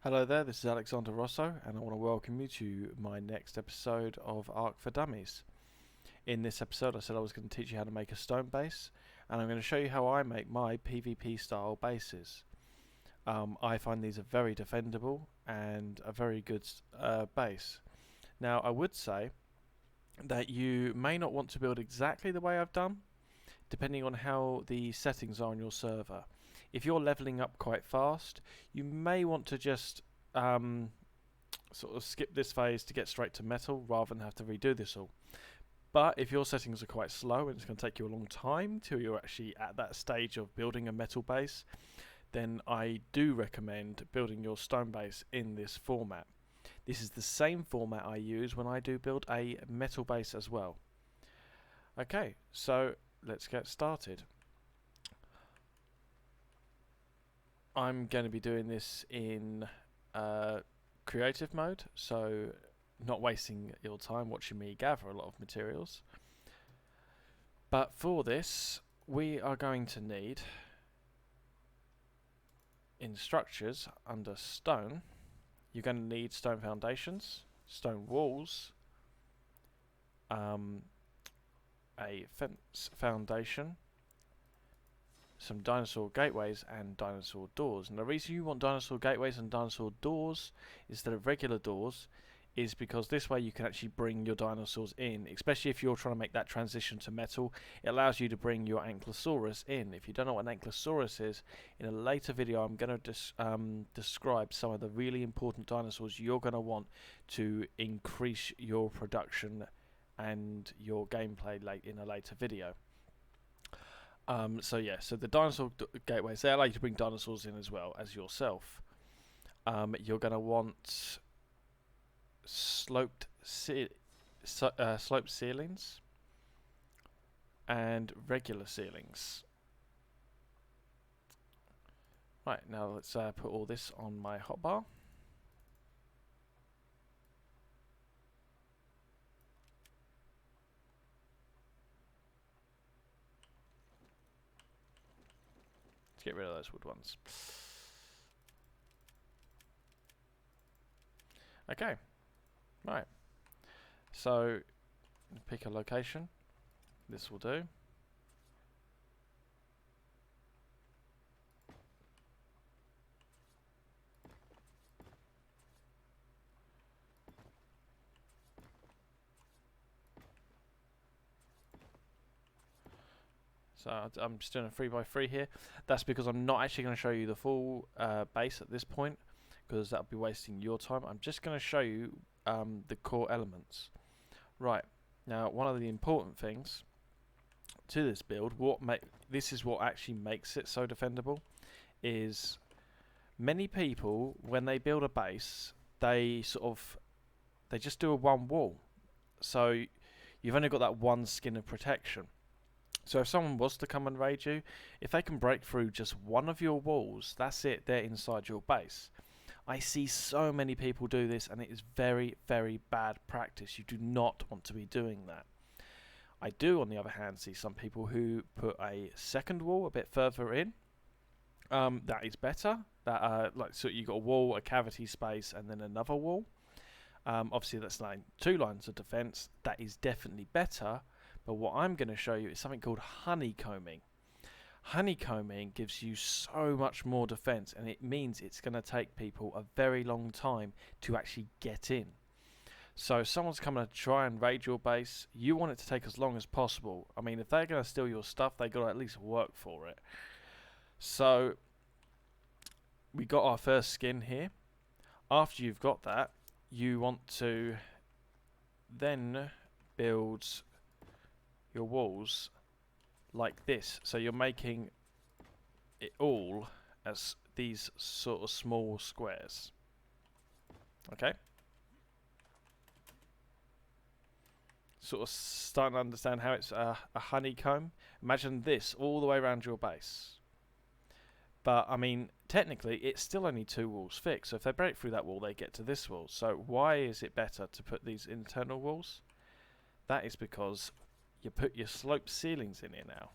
Hello there, this is Alexander Rosso, and I want to welcome you to my next episode of Arc for Dummies. In this episode, I said I was going to teach you how to make a stone base, and I'm going to show you how I make my PvP style bases. I find these are very defendable and a very good base. Now, I would say that you may not want to build exactly the way I've done, depending on how the settings are on your server. If you're leveling up quite fast, you may want to just sort of skip this phase to get straight to metal rather than have to redo this all. But if your settings are quite slow and it's going to take you a long time till you're actually at that stage of building a metal base, then I do recommend building your stone base in this format. This is the same format I use when I do build a metal base as well. Okay, so let's get started. I'm going to be doing this in creative mode, so not wasting your time watching me gather a lot of materials. But for this, we are going to need, in structures under stone, you're going to need stone foundations, stone walls, a fence foundation, some dinosaur gateways and dinosaur doors. And the reason you want dinosaur gateways and dinosaur doors instead of regular doors is because this way you can actually bring your dinosaurs in, especially if you're trying to make that transition to metal. It allows you to bring your ankylosaurus in. If you don't know what an ankylosaurus is, in a later video I'm going to describe some of the really important dinosaurs you're going to want to increase your production and your gameplay in a later video. So the dinosaur gateways, they allow you to bring dinosaurs in as well as yourself. You're going to want sloped ceilings and regular ceilings. Right, now let's put all this on my hotbar. Let's get rid of those wood ones. Okay, right. So pick a location. This will do. So I'm just doing a 3x3 here. That's because I'm not actually going to show you the full base at this point, because that would be wasting your time. I'm just going to show you the core elements. Right, now one of the important things to this build, this is what actually makes it so defendable, is many people, when they build a base, they just do a one wall. So you've only got that one skin of protection. So if someone was to come and raid you, if they can break through just one of your walls, that's it, they're inside your base. I see so many people do this, and it is very, very bad practice. You do not want to be doing that. I do, on the other hand, see some people who put a second wall a bit further in. That is better. So you got a wall, a cavity space, and then another wall. Obviously, that's like 2 lines of defense. That is definitely better. But what I'm going to show you is something called honeycombing. Honeycombing gives you so much more defense, and it means it's going to take people a very long time to actually get in. So if someone's coming to try and raid your base, you want it to take as long as possible. I mean, if they're going to steal your stuff, they've got to at least work for it. So we got our first skin here. After you've got that, you want to then build your walls like this. So you're making it all as these sort of small squares. Okay? Sort of starting to understand how it's a honeycomb. Imagine this all the way around your base. But, I mean, technically, it's still only 2 walls thick. So if they break through that wall, they get to this wall. So why is it better to put these internal walls? That is because you put your sloped ceilings in here now.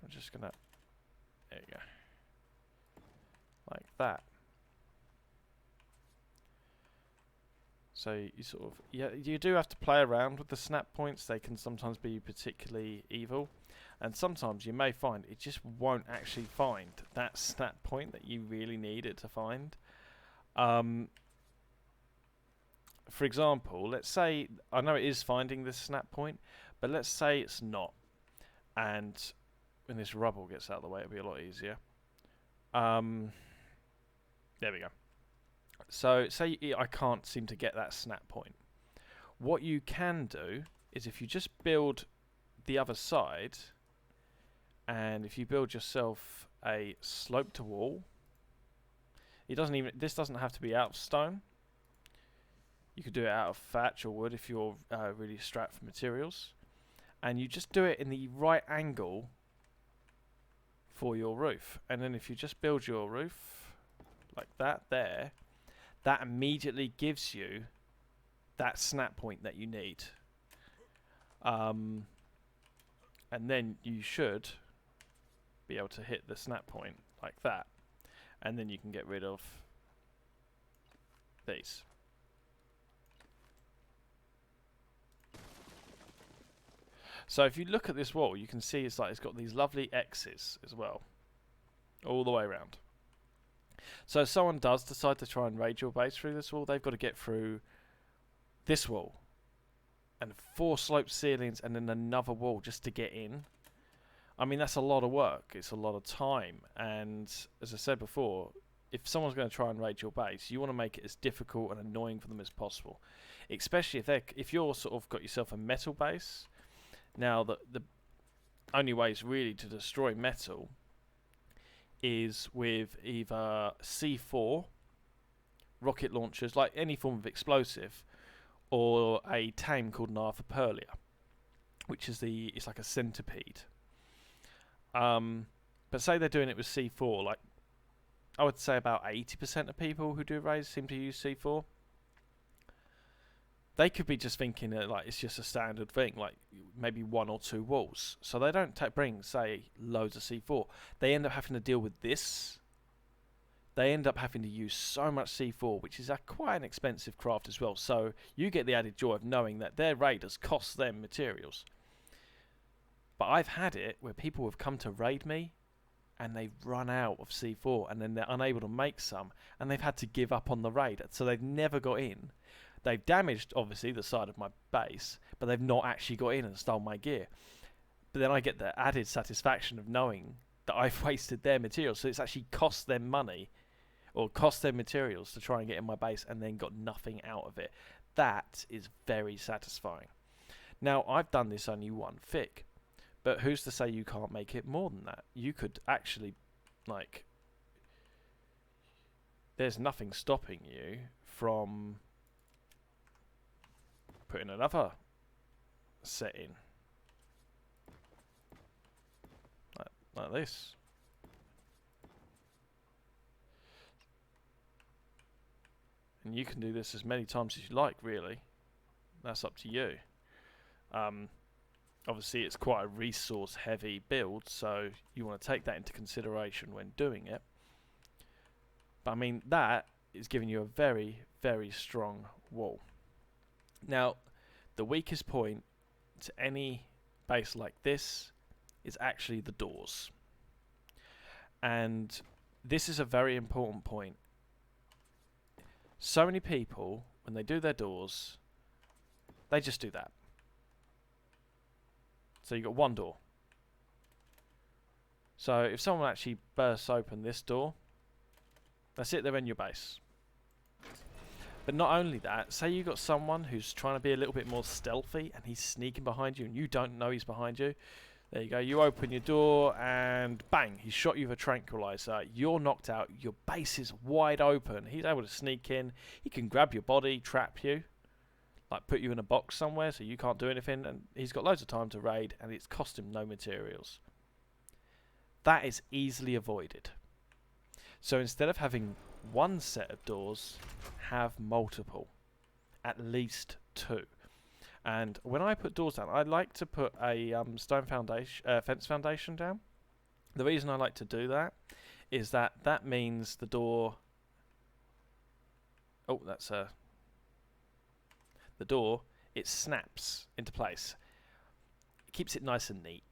I'm just gonna, there you go, like that. So you sort of, yeah, you do have to play around with the snap points. They can sometimes be particularly evil, and sometimes you may find it just won't actually find that snap point that you really need it to find. For example, let's say, I know it is finding this snap point, but let's say it's not. And when this rubble gets out of the way, it'll be a lot easier. There we go. So say I can't seem to get that snap point. What you can do is if you just build the other side, and if you build yourself a sloped wall, this doesn't have to be out of stone. You could do it out of thatch or wood if you're really strapped for materials. And you just do it in the right angle for your roof. And then if you just build your roof like that there, that immediately gives you that snap point that you need. And then you should be able to hit the snap point like that. And then you can get rid of these. So if you look at this wall, you can see it's got these lovely X's as well, all the way around. So if someone does decide to try and raid your base through this wall, they've got to get through this wall and 4 sloped ceilings and then another wall just to get in. I mean, that's a lot of work. It's a lot of time. And as I said before, if someone's going to try and raid your base, you want to make it as difficult and annoying for them as possible. Especially if you're sort of got yourself a metal base. Now, the only ways really to destroy metal is with either C4, rocket launchers, like any form of explosive, or a tame called an Arthropelia, which is it's like a centipede. But say they're doing it with C4, like I would say about 80% of people who do raids seem to use C4. They could be just thinking that like it's just a standard thing, like maybe 1 or 2 walls. So they don't bring, say, loads of C4. They end up having to deal with this. They end up having to use so much C4, which is quite an expensive craft as well. So you get the added joy of knowing that their raiders cost them materials. But I've had it where people have come to raid me and they've run out of C4 and then they're unable to make some and they've had to give up on the raid. So they've never got in. They've damaged, obviously, the side of my base, but they've not actually got in and stolen my gear. But then I get the added satisfaction of knowing that I've wasted their materials. So it's actually cost them money or cost them materials to try and get in my base and then got nothing out of it. That is very satisfying. Now, I've done this only 1 thick, but who's to say you can't make it more than that? You could actually, like, there's nothing stopping you from putting another set in like this. And you can do this as many times as you like, really. That's up to you. Obviously it's quite a resource heavy build, so you want to take that into consideration when doing it. But I mean, that is giving you a very, very strong wall. Now, the weakest point to any base like this is actually the doors. And this is a very important point. So many people, when they do their doors, they just do that. So you've got 1 door. So if someone actually bursts open this door, that's it, they're in your base. But not only that, say you got someone who's trying to be a little bit more stealthy and he's sneaking behind you and you don't know he's behind you. There you go, you open your door and bang, he's shot you with a tranquilizer. You're knocked out, your base is wide open. He's able to sneak in, he can grab your body, trap you, like put you in a box somewhere so you can't do anything, and he's got loads of time to raid and it's cost him no materials. That is easily avoided. So instead of having 1 set of doors, have multiple, at least 2. And when I put doors down, I like to put a stone foundation, fence foundation down. The reason I like to do that is that means the door. Oh, that's the door. It snaps into place. It keeps it nice and neat.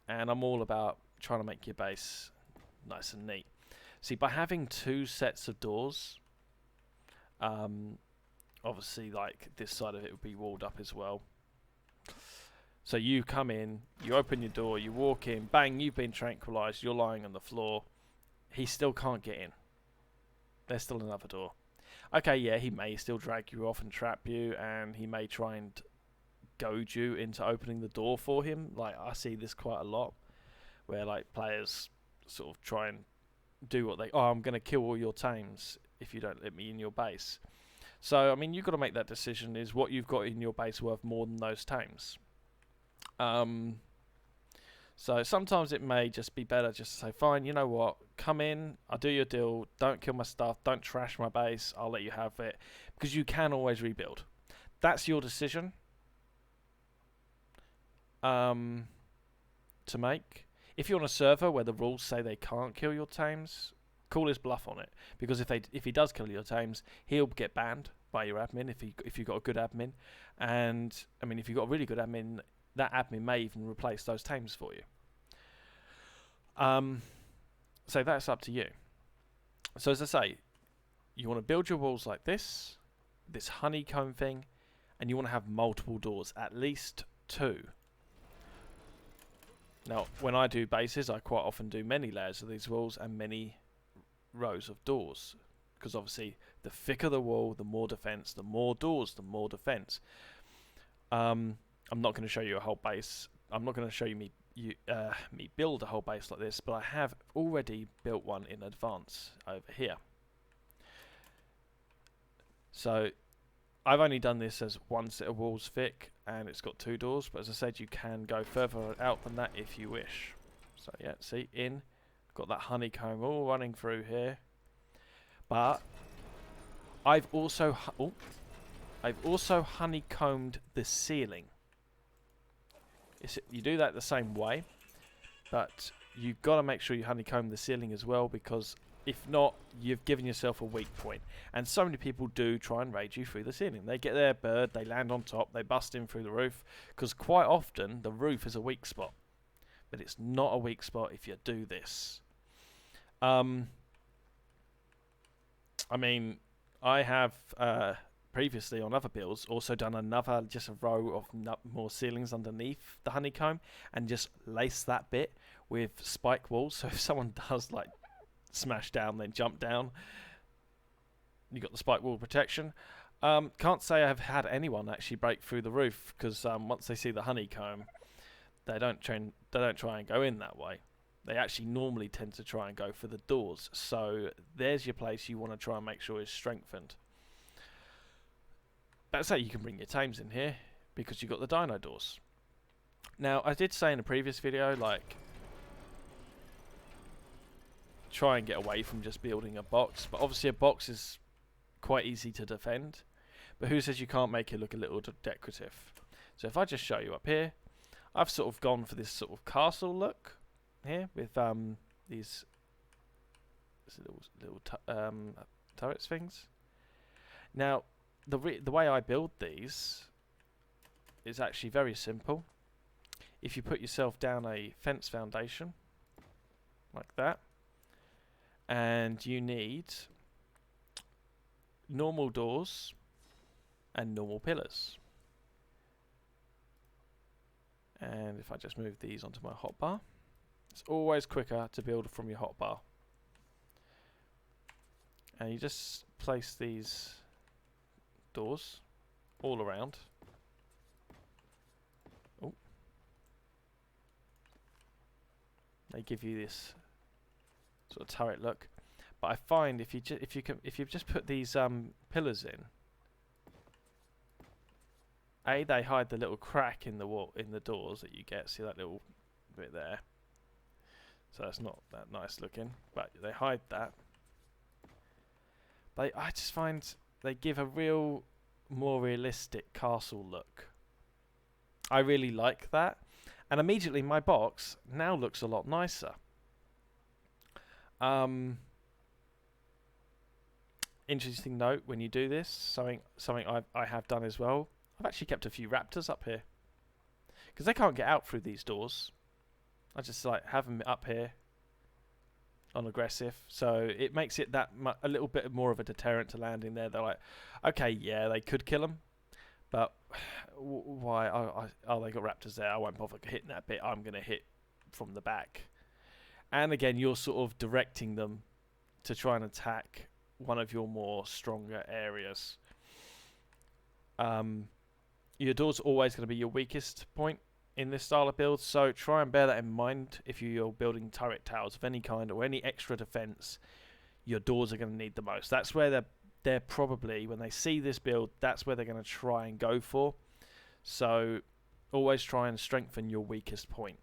And I'm all about trying to make your base nice and neat. See, by having two sets of doors, obviously, like this side of it would be walled up as well. So you come in, you open your door, you walk in, bang, you've been tranquilized, you're lying on the floor. He still can't get in. There's still another door. Okay, yeah, he may still drag you off and trap you, and he may try and goad you into opening the door for him. Like, I see this quite a lot, where like players sort of try and do what I'm going to kill all your tames if you don't let me in your base. So, I mean, you've got to make that decision. Is what you've got in your base worth more than those tames? So sometimes it may just be better just to say, fine, you know what, come in, I'll do your deal, don't kill my stuff, don't trash my base, I'll let you have it, because you can always rebuild. That's your decision to make. If you're on a server where the rules say they can't kill your tames, call his bluff on it, because if he does kill your tames, he'll get banned by your admin if you've got a good admin, and I mean if you've got a really good admin, that admin may even replace those tames for you. So that's up to you. So as I say, you want to build your walls like this honeycomb thing, and you want to have multiple doors, at least 2. Now, when I do bases, I quite often do many layers of these walls and many rows of doors, because obviously the thicker the wall, the more defense, the more doors, the more defense. I'm not going to show you a whole base. I'm not going to show you me build a whole base like this, but I have already built one in advance over here. So I've only done this as one set of walls thick, and it's got 2 doors, but as I said, you can go further out than that if you wish. So yeah, see, got that honeycomb all running through here. But I've also honeycombed the ceiling. You do that the same way, but you've got to make sure you honeycomb the ceiling as well, because if not, you've given yourself a weak point. And so many people do try and raid you through the ceiling. They get their bird, they land on top, they bust in through the roof, because quite often the roof is a weak spot. But it's not a weak spot if you do this. I mean, I have previously on other builds also done just a row of more ceilings underneath the honeycomb, and just lace that bit with spike walls, so if someone does like smash down then jump down, you got the spike wall protection. Can't say I've had anyone actually break through the roof, because once they see the honeycomb, they don't try and go in that way. They actually normally tend to try and go for the doors. So there's your place you want to try and make sure is strengthened. But say you can bring your tames in here because you've got the dino doors. Now, I did say in a previous video, like, try and get away from just building a box. But obviously a box is quite easy to defend. But who says you can't make it look a little decorative? So if I just show you up here, I've sort of gone for this sort of castle look here with these little turrets things. Now, the way I build these is actually very simple. If you put yourself down a fence foundation like that, and you need normal doors and normal pillars. And if I just move these onto my hotbar, it's always quicker to build from your hotbar. And you just place these doors all around. Oh. They give you this sort of turret look. But I find if you just put these pillars in, they hide the little crack in the wall in the doors that you get. See that little bit there? So that's not that nice looking, but they hide that. I just find they give a more realistic castle look. I really like that, and immediately my box now looks a lot nicer. Interesting note when you do this, something I have done as well. I've actually kept a few raptors up here because they can't get out through these doors. I just like have them up here on aggressive, so it makes it a little bit more of a deterrent to landing there. They're like, okay, yeah, they could kill them, but why? Oh, they got raptors there. I won't bother hitting that bit. I'm gonna hit from the back. And again, you're sort of directing them to try and attack one of your more stronger areas. Your door's always going to be your weakest point in this style of build, so try and bear that in mind if you're building turret towers of any kind or any extra defense. Your doors are going to need the most. That's where they're probably, when they see this build, that's where they're going to try and go for. So always try and strengthen your weakest point.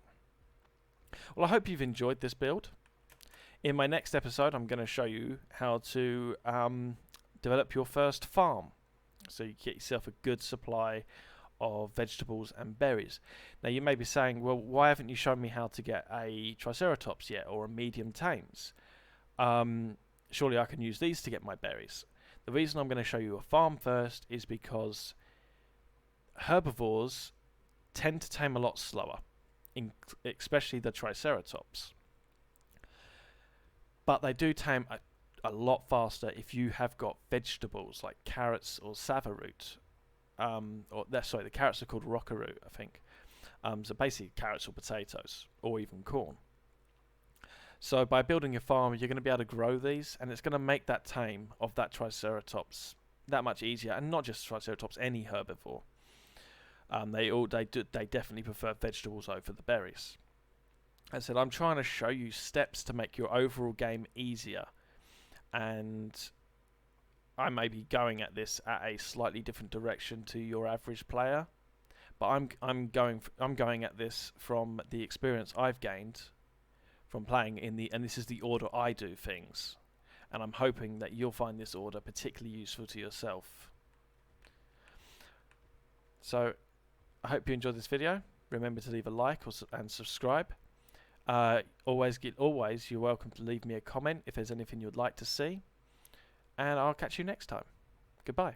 Well, I hope you've enjoyed this build. In my next episode, I'm going to show you how to develop your first farm, so you get yourself a good supply of vegetables and berries. Now, you may be saying, well, why haven't you shown me how to get a Triceratops yet, or a medium tames? Surely I can use these to get my berries. The reason I'm going to show you a farm first is because herbivores tend to tame a lot slower, especially the Triceratops. But they do tame a lot faster if you have got vegetables like carrots or savaroot. The carrots are called rockaroot, I think. So basically carrots or potatoes, or even corn. So by building your farm, you're going to be able to grow these, and it's going to make that tame of that Triceratops that much easier. And not just Triceratops, any herbivore. They definitely prefer vegetables over the berries. As I said, I'm trying to show you steps to make your overall game easier, and I may be going at this at a slightly different direction to your average player, but I'm going at this from the experience I've gained from playing and this is the order I do things, and I'm hoping that you'll find this order particularly useful to yourself. So I hope you enjoyed this video. Remember to leave a like and subscribe. Always, you're welcome to leave me a comment if there's anything you'd like to see. And I'll catch you next time. Goodbye.